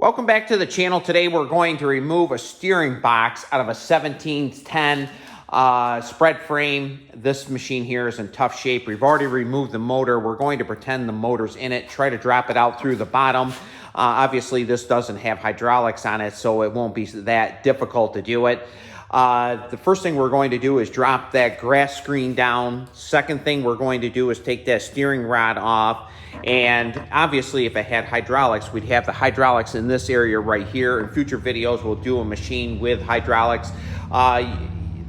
Welcome back to the channel. Today we're going to remove a steering box out of a 1710 spread frame. This machine here is in tough shape. We've already removed the motor. We're going to pretend the motor's in it, try to drop it out through the bottom. Obviously this doesn't have hydraulics on it, so it won't be that difficult to do it. The first thing we're going to do is drop that grass screen down. Second thing we're going to do is take that steering rod off. And obviously if it had hydraulics, we'd have the hydraulics in this area right here. In future videos, we'll do a machine with hydraulics.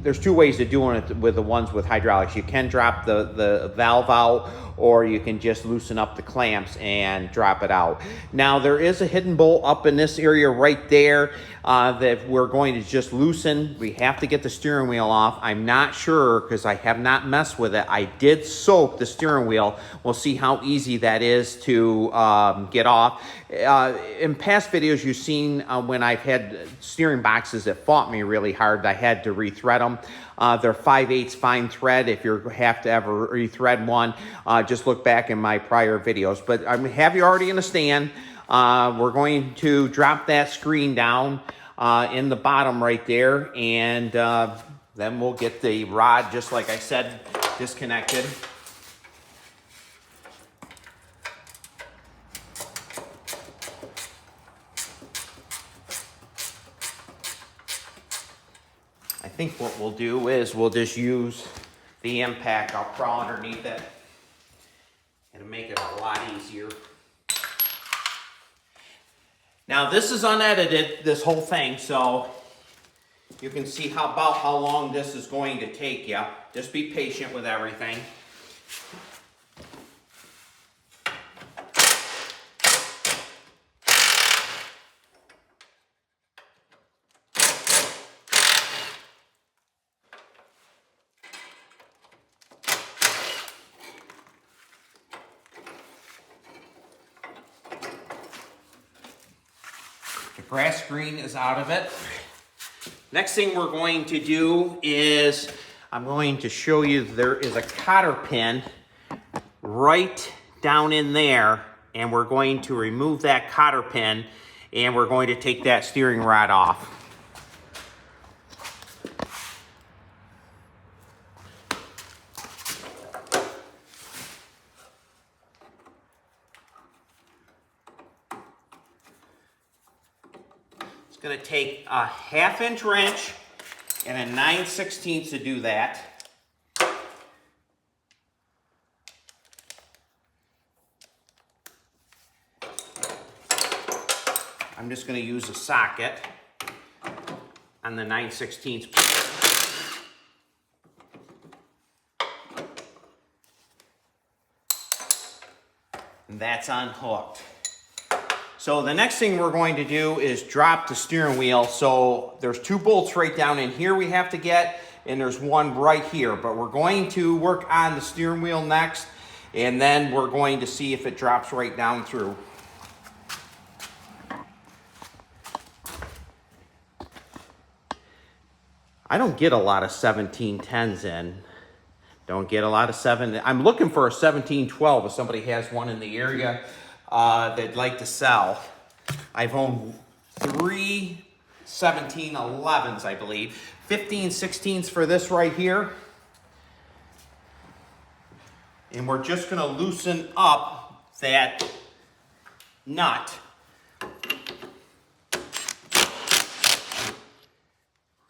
There's two ways of doing it with the ones with hydraulics. You can drop the valve out, or you can just loosen up the clamps and drop it out. Now there is a hidden bolt up in this area right there that we're going to just loosen. We have to get the steering wheel off. I'm not sure because I have not messed with it. I did soak the steering wheel. We'll see how easy that is to get off. In past videos you've seen when I've had steering boxes that fought me really hard, I had to rethread them. They're 5/8 fine thread. If you have to ever rethread one, just look back in my prior videos. But I have you already in the stand. We're going to drop that screen down in the bottom right there, and then we'll get the rod, just like I said, disconnected. I think what we'll do is we'll just use the impact. I'll crawl underneath it. It'll make it a lot easier. Now this is unedited, this whole thing, so you can see about how long this is going to take you. Just be patient with everything. The grass screen is out of it. Next thing we're going to do is I'm going to show you there is a cotter pin right down in there, and we're going to remove that cotter pin and we're going to take that steering rod off. It's going to take a 1/2 inch wrench and a 9/16 to do that. I'm just going to use a socket on the 9/16. And that's unhooked. So the next thing we're going to do is drop the steering wheel. So there's 2 bolts right down in here we have to get, and there's one right here. But we're going to work on the steering wheel next, and then we're going to see if it drops right down through. I don't get a lot of 1710s in. Don't get a lot of I'm looking for a 1712 if somebody has one in the area they'd like to sell. I've owned 3 1711s, I believe. 15/16s for this right here. And we're just going to loosen up that nut.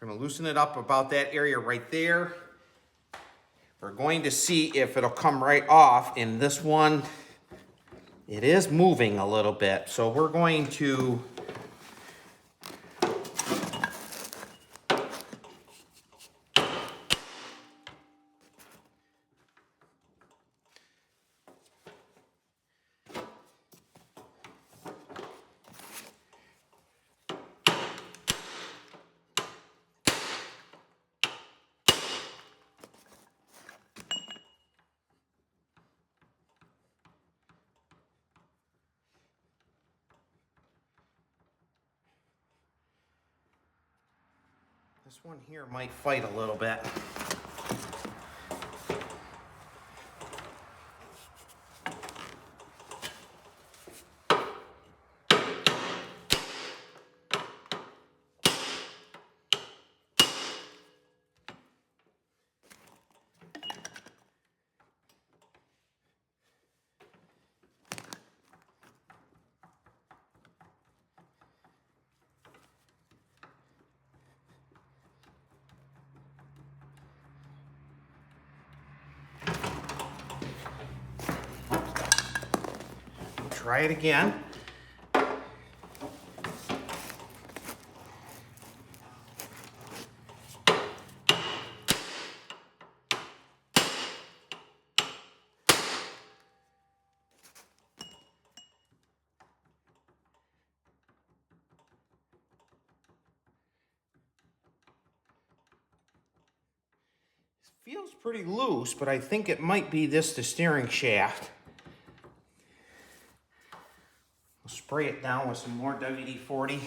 We're going to loosen it up about that area right there. We're going to see if it'll come right off. And this one, it is moving a little bit, so we're going to this one here might fight a little bit. try it again. Feels pretty loose, but I think it might be the steering shaft. We'll spray it down with some more WD-40.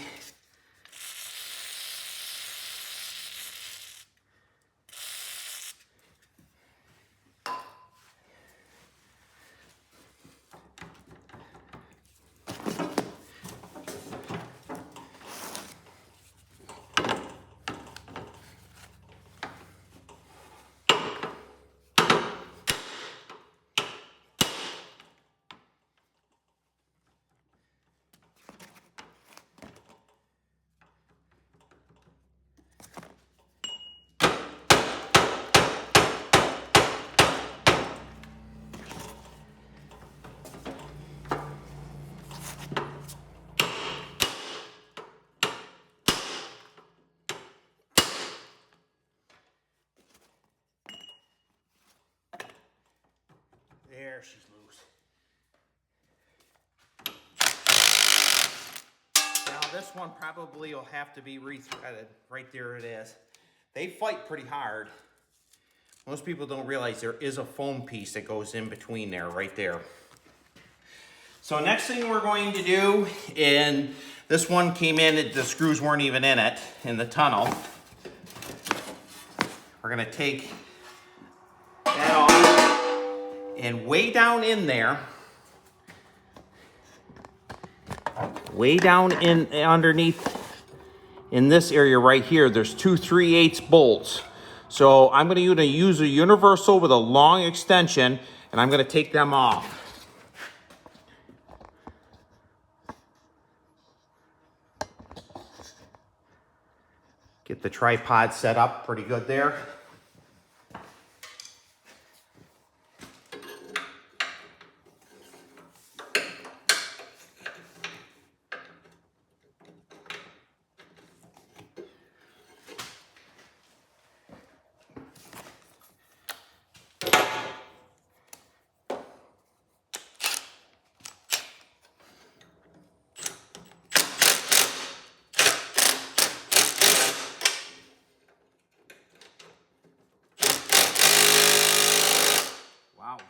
There, she's loose. Now this one probably will have to be rethreaded. Right there it is. They fight pretty hard. Most people don't realize there is a foam piece that goes in between there, right there. So next thing we're going to do, and this one came in, the screws weren't even in it, in the tunnel. We're gonna take that off. And way down in there, way down in underneath in this area right here, there's 2 3/8 bolts. So I'm going to use a universal with a long extension, and I'm going to take them off. Get the tripod set up pretty good there.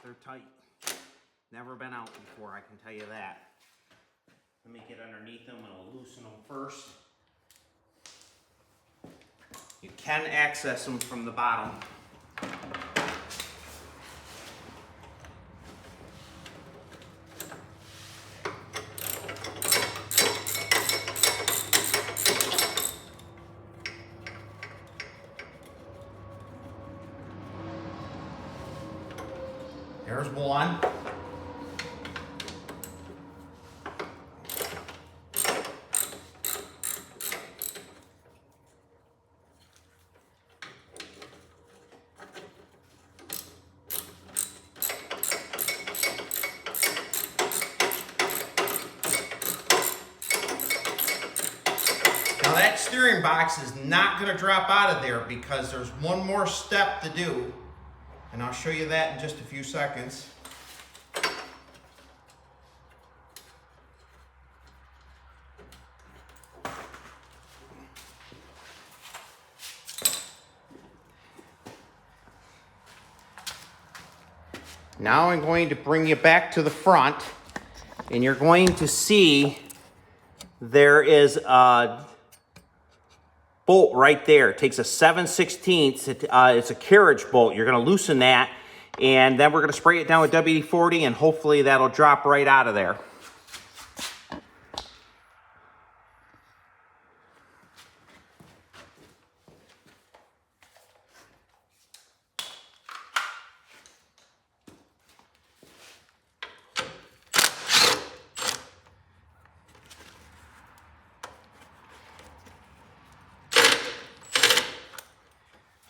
They're tight. Never been out before, I can tell you that. Let me get underneath them and I'll loosen them first. You can access them from the bottom. There's one. Now that steering box is not going to drop out of there because there's one more step to do. And I'll show you that in just a few seconds. Now I'm going to bring you back to the front, and you're going to see there is a bolt right there. It takes a 7/16. It's a carriage bolt. You're going to loosen that, and then we're going to spray it down with WD-40, and hopefully that'll drop right out of there.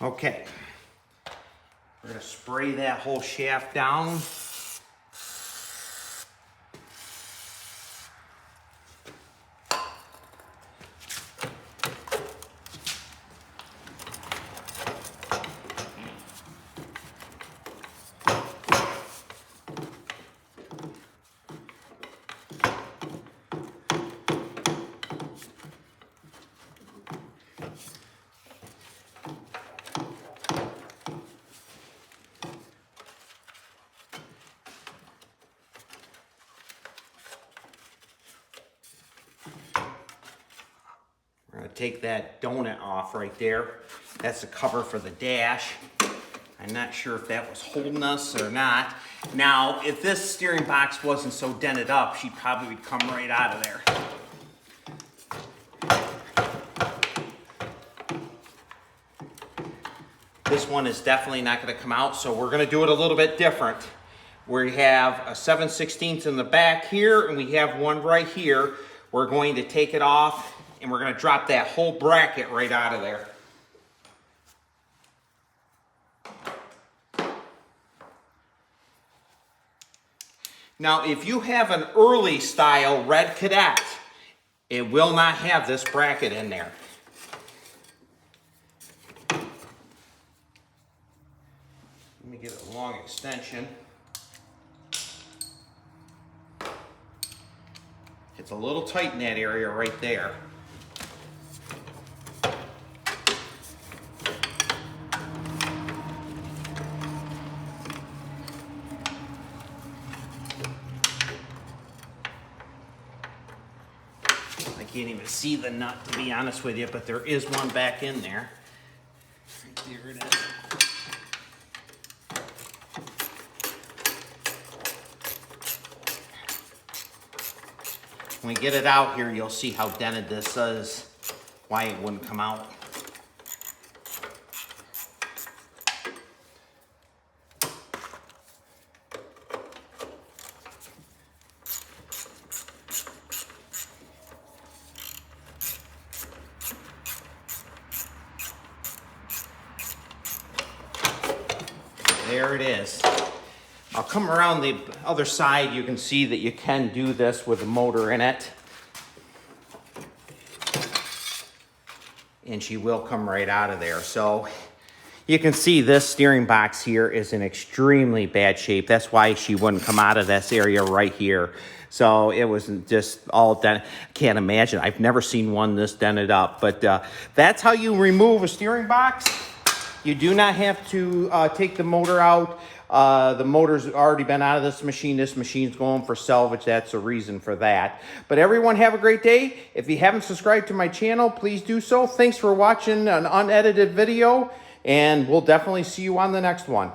Okay, we're going to spray that whole shaft down. We're gonna take that donut off right there. That's the cover for the dash. I'm not sure if that was holding us or not. Now, if this steering box wasn't so dented up, she probably would come right out of there. This one is definitely not gonna come out, so we're gonna do it a little bit different. We have a 7/16 in the back here, and we have one right here. We're going to take it off, and we're gonna drop that whole bracket right out of there. Now, if you have an early style red Cadet, it will not have this bracket in there. Let me get a long extension. It's a little tight in that area right there. I can't even see the nut, to be honest with you, but there is one back in there. Right there it is. When we get it out here, you'll see how dented this is, why it wouldn't come out. There it is. I'll come around the other side. You can see that you can do this with a motor in it. And she will come right out of there. So you can see this steering box here is in extremely bad shape. That's why she wouldn't come out of this area right here. So it was just all done. Can't imagine. I've never seen one this dented up. But that's how you remove a steering box. You do not have to take the motor out. The motor's already been out of this machine. This machine's going for salvage. That's the reason for that. But everyone have a great day. If you haven't subscribed to my channel, please do so. Thanks for watching an unedited video, and we'll definitely see you on the next one.